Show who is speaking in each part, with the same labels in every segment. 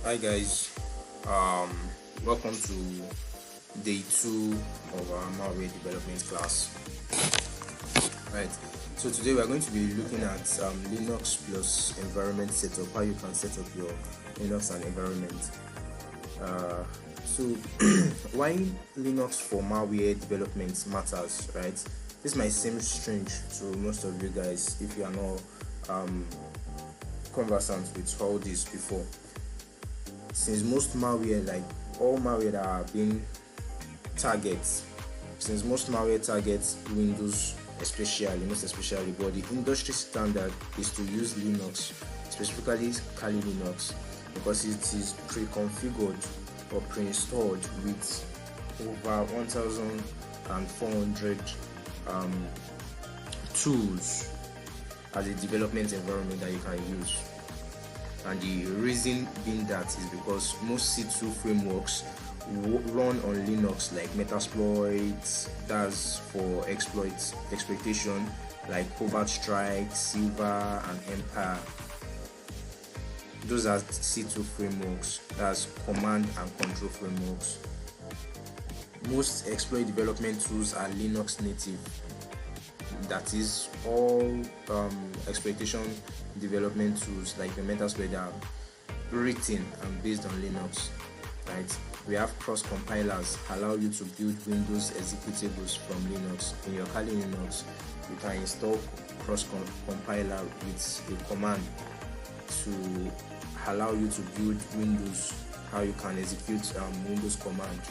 Speaker 1: Hi guys, um, welcome to day 2 of our malware development class. Right, so today we are going to be looking at Linux plus environment setup, how you can set up your Linux and environment. So why Linux for malware development matters, right? This might seem strange to most of you guys if you are not conversant with all this before, since most malware, like all malware that are being targets, since most malware targets Windows most especially, but the industry standard is to use Linux, specifically Kali Linux, because it is pre-configured or pre-installed with over 1,400 tools as a development environment that you can use. And the reason being that is because most C2 frameworks run on Linux, like Metasploit, that's for exploitation, like Covert Strike, Silver, and Empire. Those are C2 frameworks, that's command and control frameworks. Most exploit development tools are Linux native. That is, all exploitation development tools like the Metasploit are written and based on Linux, right? We have cross compilers allow you to build Windows executables from Linux. In your Kali Linux, you can install cross compiler with a command to allow you to build Windows, how you can execute Windows command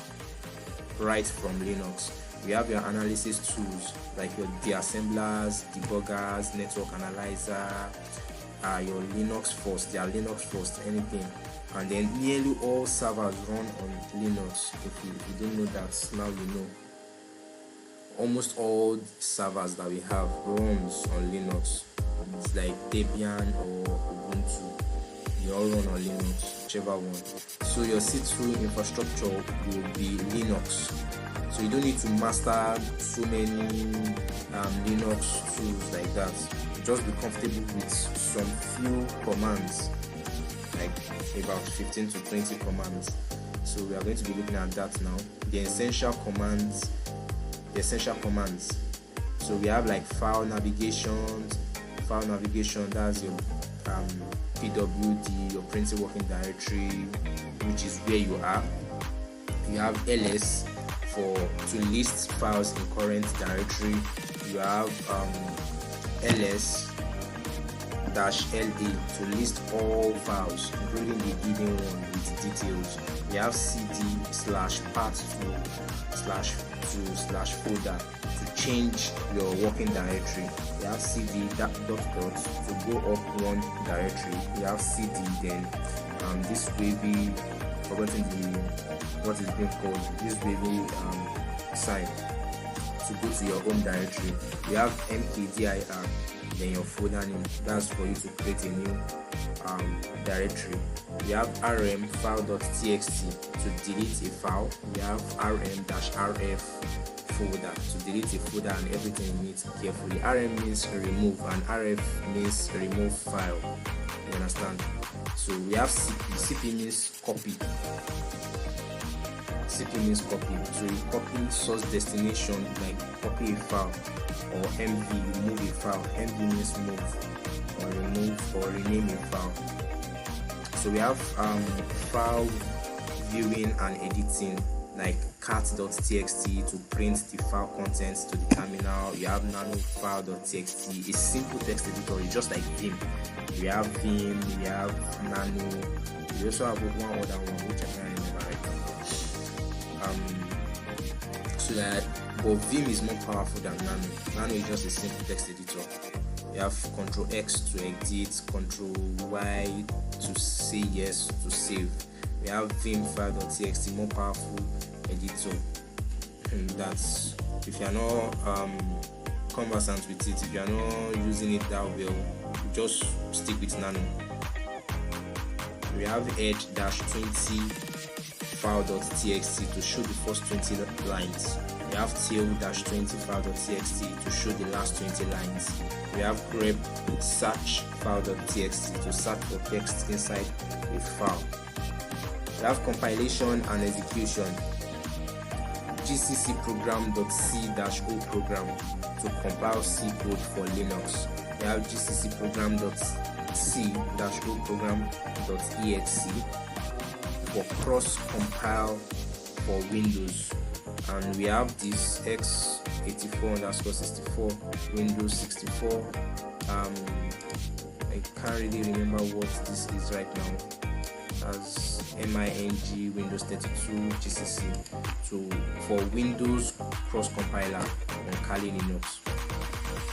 Speaker 1: right from Linux. We have your analysis tools like your deassemblers, debuggers, network analyzer, your Linux first, anything. And then nearly all servers run on Linux. If you don't know that, now you know. Almost all servers that we have runs on Linux. It's like Debian or Ubuntu. They all run on Linux, whichever one. So your C2 infrastructure will be Linux. So you don't need to master so many Linux tools like that. Just be comfortable with some few commands, like about 15 to 20 commands. So we are going to be looking at that now. The essential commands. So we have like file navigation, that's your PWD, your printed working directory, which is where you are. You have ls to list files in current directory. You have ls-la to list all files, including the hidden one with details. We have cd/path2/folder to change your working directory. We have cd dot to go up one directory. We have cd, then this wavy, forgotten what is being called, this wavy sign to go to your home directory. We have mkdir, then your folder name, that's for you to create a new directory. We have rm file.txt to delete a file. We have rm-rf folder to delete a folder and everything you need carefully. Rm means remove and rf means remove file. You understand? So we have cp means copy. cp means copy. So you copy source destination, like copy a file, or mv, remove a file. mv means move or remove or rename a file. So we have file viewing and editing, like cat.txt to print the file contents to the terminal. You have nano-file.txt, a simple text editor. It's just like Vim. We have Vim, we have Nano. We also have one other one which I can't remember right now. So that, but Vim is more powerful than Nano. Nano is just a simple text editor. We have Ctrl X to edit, Ctrl Y to say yes, to save. We have Vim file.txt, more powerful editor. And that's, if you are not conversant with it, if you are not using it that well, just stick with Nano. We have edge-20 file.txt to show the first 20 lines. We have tail-20 file.txt to show the last 20 lines. We have grep search file.txt to search for text inside a file. We have compilation and execution. GCC program.c-o program to compile C code for Linux. We have GCC program.c-o program.exe for cross compile for Windows. And we have this x84_64 Windows 64. I can't really remember what this is right now, as MING Windows 32 GCC for Windows cross compiler on Kali Linux.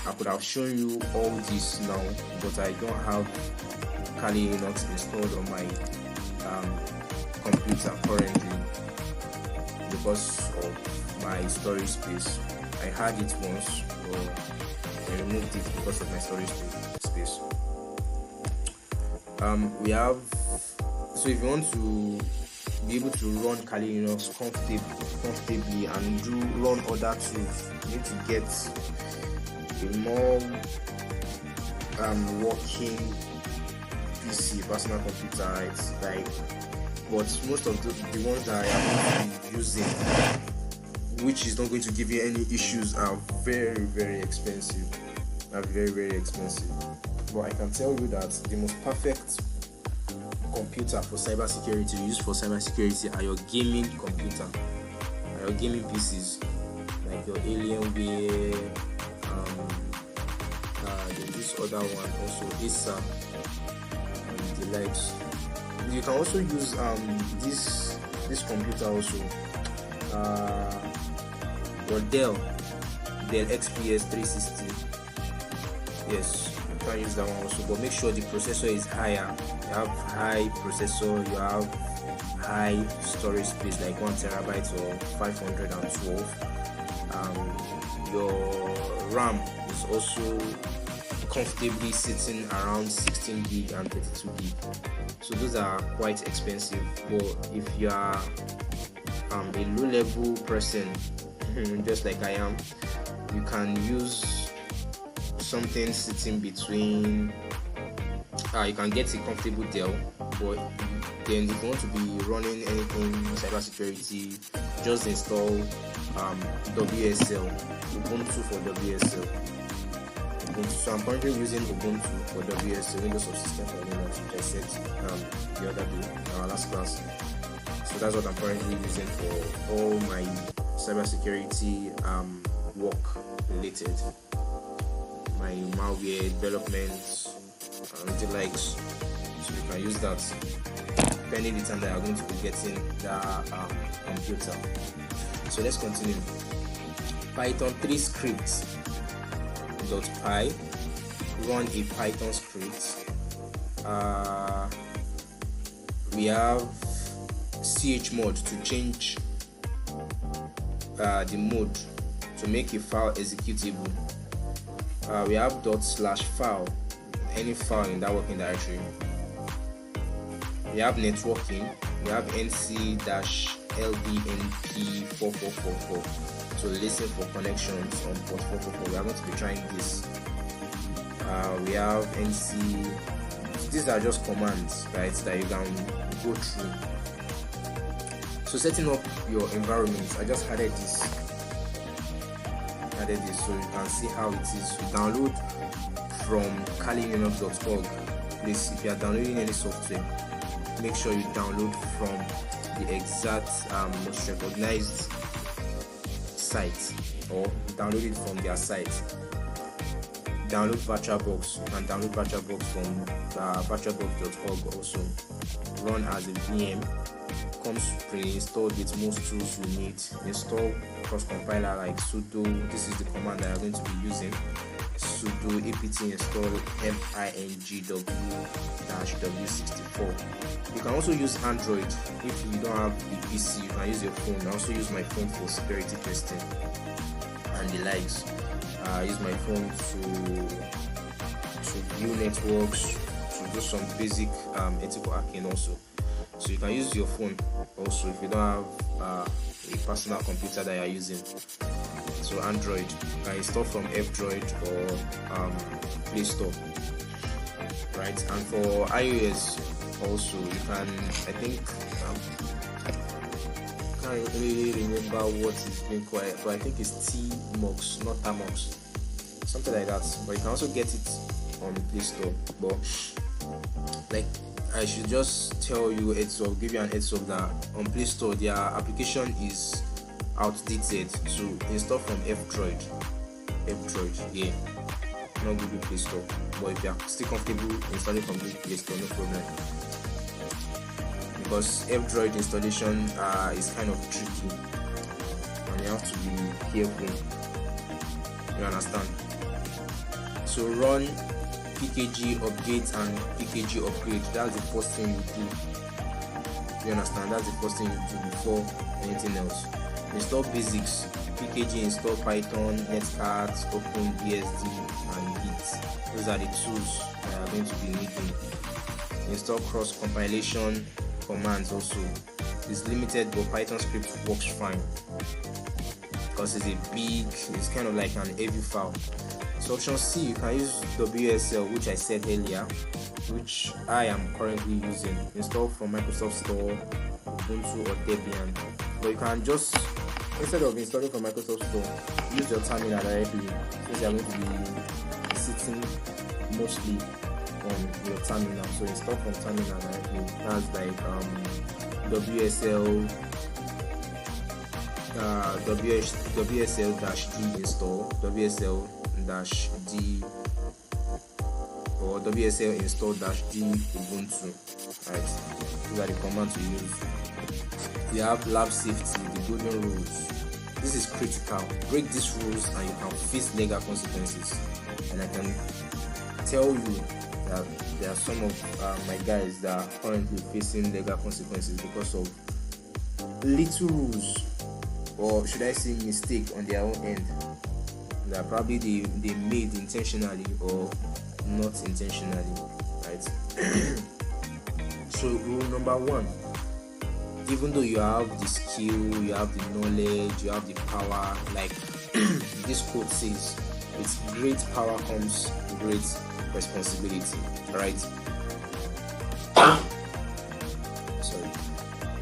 Speaker 1: I could have shown you all this now, but I don't have Kali Linux installed on my computer currently because of my storage space. I had it once, but I removed it because of my storage space. We have, so if you want to be able to run Kali Linux comfortably and run other tools, you need to get a more working PC, personal computer, right? But most of the ones that I am using, which is not going to give you any issues, are very, very expensive. But I can tell you that the most perfect computer for cybersecurity, used for cybersecurity, are your gaming computer, are your gaming PCs, like your Alienware, this other one also, Acer, and the likes. You can also use this computer also, your Dell XPS 360. Yes, you can use that one also, but make sure the processor is higher. You have high processor, you have high storage space, like 1 terabyte or 512. Your RAM is also comfortably sitting around 16 gig and 32 gig. So those are quite expensive, but if you are a low level person just like I am, you can use something sitting between, you can get a comfortable Dell, but then if you want to be running anything cybersecurity, just install WSL, Ubuntu for WSL. So I'm currently using Ubuntu for WSL, Windows Subsystem for Linux, which I said the other day in our last class. So that's what I'm currently using for all my cybersecurity work related, my malware development and the likes. So you can use that depending the time that you're going to be getting the computer. So let's continue. Python 3 scripts. .py, run a Python script. We have chmod to change the mode to make a file executable. We have /file, any file in that working directory. We have networking. We have nc-ldnp4444 to listen for connections on port 444. We are going to be trying this. We have nc. These are just commands, right, that you can go through. So setting up your environment, I just added this so you can see how it is. You download from kalilinux.org. Please, if you are downloading any software, make sure you download from the exact most recognized site, or download it from their site. Download VirtualBox. You can download VirtualBox from virtualbox.org also. Run as a VM. Comes pre-installed with most tools you need. Install cross compiler like sudo. This is the command that I'm going to be using. Sudo apt install mingw-w64. You can also use Android. If you don't have a PC, you can use your phone. I also use my phone for security testing and the likes. I use my phone to view networks, to do some basic ethical hacking also. So you can use your phone also if you don't have a personal computer that you are using. So Android, you can install from F-Droid or Play Store. right? And for iOS also, you can, I think, can't really remember what is being quiet, but I think it's Tmox, not Tamox, something like that. But you can also get it on the Play Store. But like, I should just tell you give you an heads up that on Play Store their application is outdated, so install from F-Droid, yeah, not Google Play Store. But if you are still comfortable installing from Google Play Store, no problem, because F-Droid installation is kind of tricky and you have to be careful, you understand? So run PKG update and PKG upgrade. That's the first thing you do, you understand? That's the first thing you do before anything else. Install basics, PKG, install Python, Netcat, OpenBSD and Git. Those are the tools I are going to be needing. Install cross compilation commands also. It's limited, but Python script works fine because it's kind of like an heavy file. So option C, you can use WSL, which I said earlier, which I am currently using. Install from Microsoft Store, Ubuntu or Debian. But you can just, instead of installing from Microsoft Store, use your terminal directly, since you are going to be sitting mostly on your terminal. So install from terminal directly. That's like WSL WSL-D install, WSL-D or WSL install-D Ubuntu. Right, these are the commands to use. You have lab safety, the golden rules. This is critical. Break these rules and you can face legal consequences. And I can tell you that there are some of my guys that are currently facing legal consequences because of little rules, or should I say mistake on their own end, that probably they made intentionally or not intentionally, right? So rule number 1, even though you have the skill, you have the knowledge, you have the power, like this quote says, with great power comes great responsibility, right? Sorry.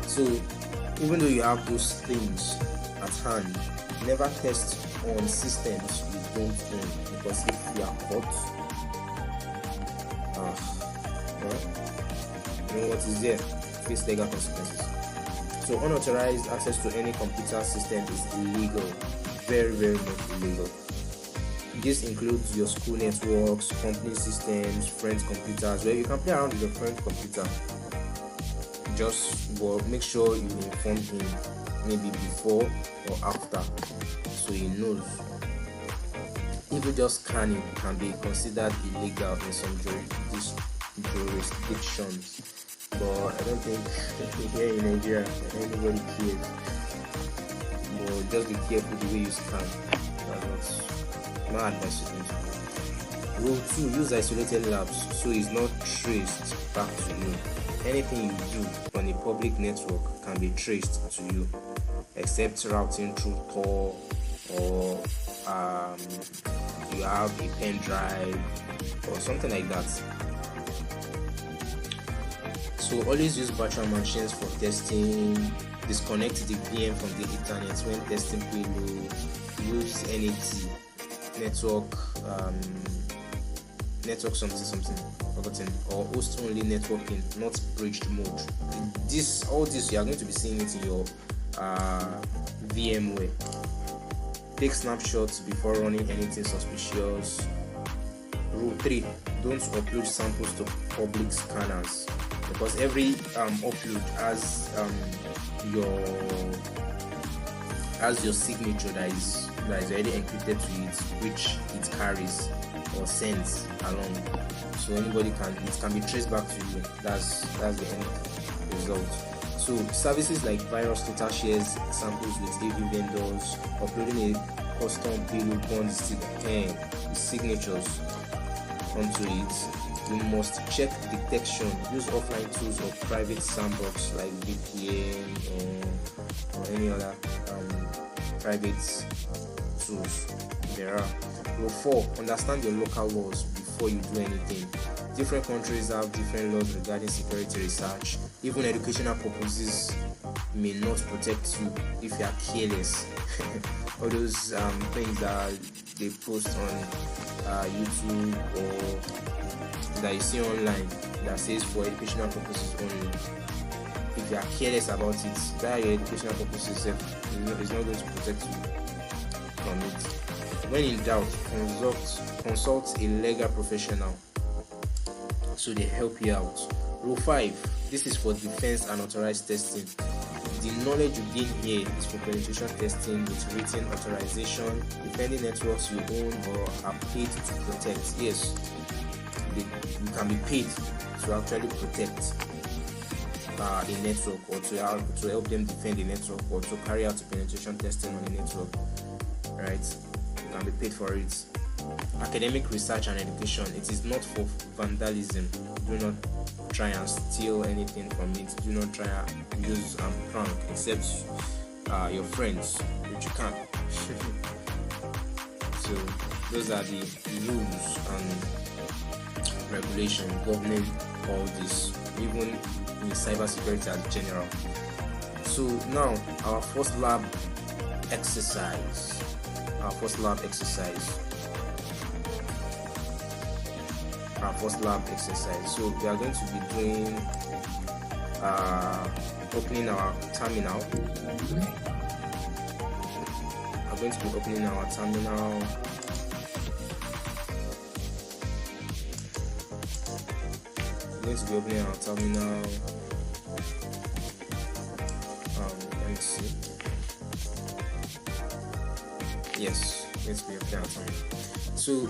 Speaker 1: So even though you have those things at hand, never test on systems you don't own, because if you are caught, you know what is there? Face legal consequences. So unauthorized access to any computer system is illegal, very, very much illegal. This includes your school networks, company systems, friends' computers, where you can play around with your friend's computer. Just make sure you inform him maybe before or after, so he knows. Even just scanning can be considered illegal in some jurisdictions, but I don't think here in Nigeria anybody cares. But just be careful the way you scan. That's not advice to do. Rule 2, use isolated labs so it's not traced back to you. Anything you do on a public network can be traced to you, except routing through Tor, or you have a pen drive or something like that. So always use virtual machines for testing. Disconnect the VM from the internet when testing payload. Use NAT, network something forgotten, or host only networking, not bridged mode. All this you are going to be seeing it in your VMware. Take snapshots before running anything suspicious. Rule 3, don't upload samples to public scanners, because every upload has your signature that is already encrypted to it, which it carries or sends along. So it can be traced back to you. That's the end result. So services like virus total shares samples with AV vendors, uploading a custom payload bond signatures onto it. You must check detection. Use offline tools or private sandbox like VPN or any other private tools there are. Rule 4, understand your local laws before you do anything. Different countries have different laws regarding security research. Even educational purposes may not protect you if you are careless. All those things that they post on YouTube or that you see online that says for educational purposes only. If you are careless about it, that your educational purposes is not going to protect you from it. When in doubt, consult a legal professional so they help you out. Rule 5. This is for defense and authorized testing. The knowledge you gain here is for penetration testing with written authorization, defending networks you own or are paid to protect. Yes, you can be paid to actually protect a network, or to help them defend the network, or to carry out penetration testing on the network. Right? You can be paid for it. Academic research and education. It is not for vandalism. Do not try and steal anything from it. Do not try and use prank, except your friends, which you can. So those are the rules and regulations governing all this, even in cybersecurity as general. So now our first lab exercise. Our first lab exercise. So we are going to be doing opening our terminal. I'm going to be opening our terminal. Let me see. Yes, let's be opening our terminal. So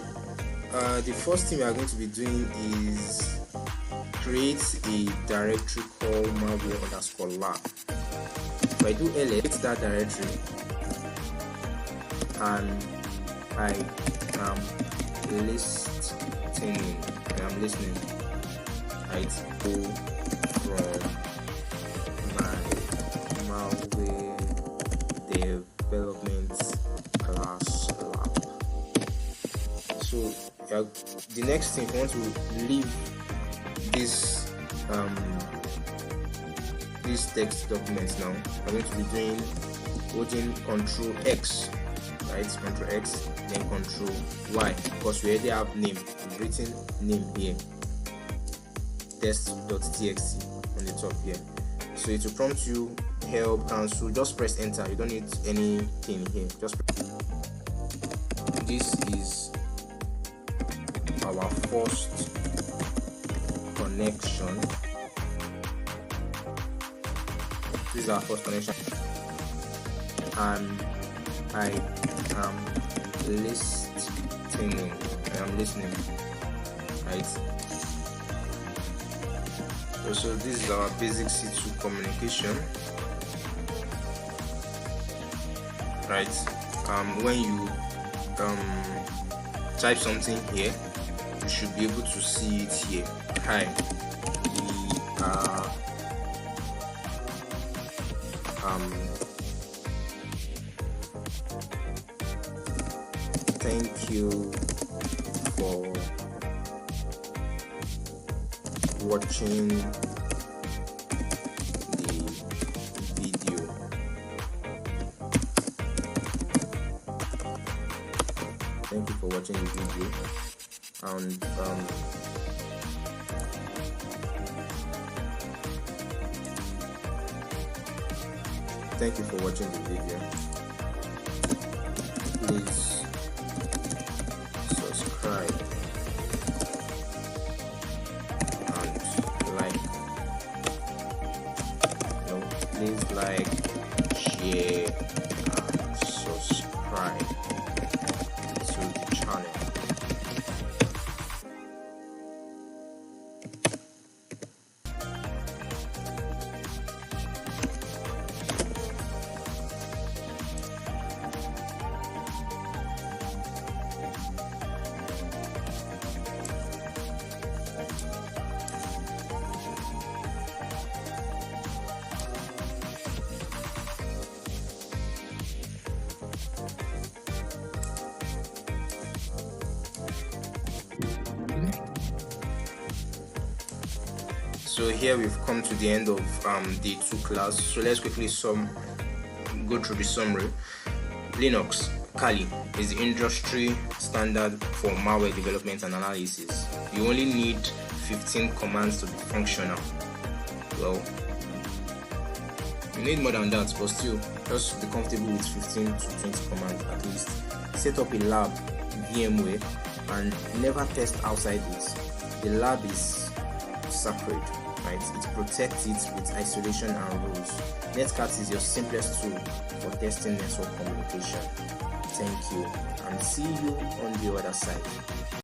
Speaker 1: the first thing we are going to be doing is create a directory called malware_lab. If I do ls, it's that directory, and I am listening. Right, go from my malware development class lab. So the next thing, I want to leave this text documents now. I'm going to be holding Control X, right? Control X, then Control Y, because we already have name, written name here, test.txt on the top here. So it will prompt you help, cancel. Just press enter. You don't need anything here. This is our first connection. This is our first connection, and I am listening. Right. So this is our basic C2 communication. Right. When you type something here, you should be able to see it here. Hi, we are thank you for watching the video. Thank you for watching the video, and thank you for watching the video. Please subscribe and like. No, please like, share, and subscribe to the channel. So here we've come to the end of Day2 class. So let's quickly go through the summary. Linux Kali is the industry standard for malware development and analysis. You only need 15 commands to be functional. Well, you need more than that, but still, just be comfortable with 15 to 20 commands at least. Set up a lab, VMware, and never test outside it. The lab is sacred, right? It protects it with isolation and rules. Netcat is your simplest tool for testing network communication. Thank you, and see you on the other side.